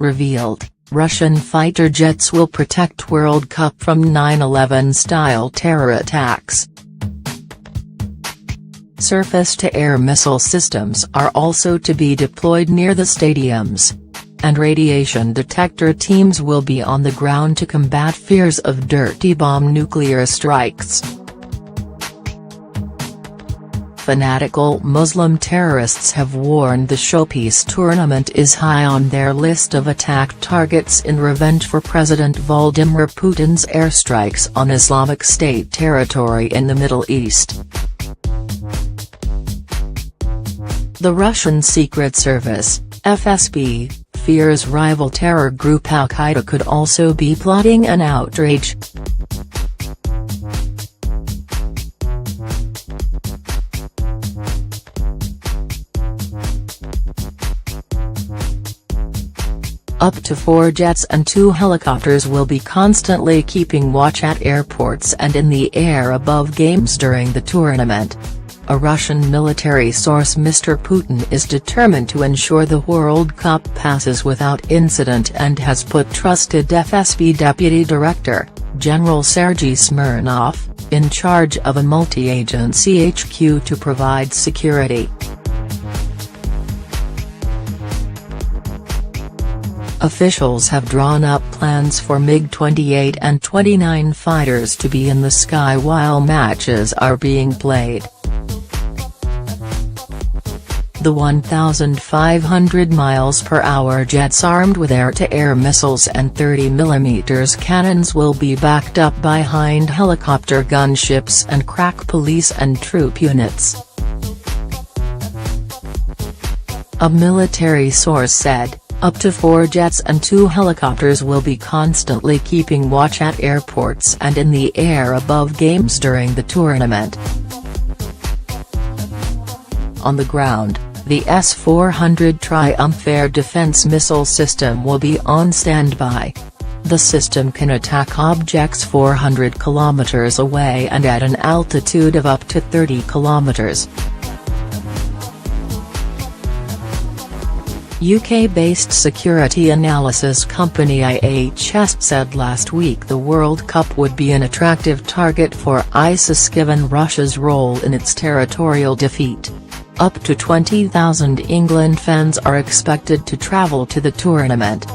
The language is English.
revealed, Russian fighter jets will protect World Cup from 9/11-style terror attacks. Surface-to-air missile systems are also to be deployed near the stadiums. And radiation detector teams will be on the ground to combat fears of dirty bomb nuclear strikes. Fanatical Muslim terrorists have warned the showpiece tournament is high on their list of attack targets in revenge for President Vladimir Putin's airstrikes on Islamic State territory in the Middle East. The Russian Secret Service, FSB, fears rival terror group Al-Qaeda could also be plotting an outrage. Up to 4 jets and 2 helicopters will be constantly keeping watch at airports and in the air above games during the tournament. A Russian military source: Mr. Putin is determined to ensure the World Cup passes without incident and has put trusted FSB Deputy Director, General Sergei Smirnov, in charge of a multi-agency HQ to provide security. Officials have drawn up plans for MiG-28 and 29 fighters to be in the sky while matches are being played. The 1,500 mph jets armed with air-to-air missiles and 30mm cannons will be backed up by Hind helicopter gunships and crack police and troop units. A military source said, up to 4 jets and 2 helicopters will be constantly keeping watch at airports and in the air above games during the tournament. On the ground, the S-400 Triumph air defense missile system will be on standby. The system can attack objects 400 kilometers away and at an altitude of up to 30 kilometers. UK-based security analysis company IHS said last week the World Cup would be an attractive target for ISIS given Russia's role in its territorial defeat. Up to 20,000 England fans are expected to travel to the tournament.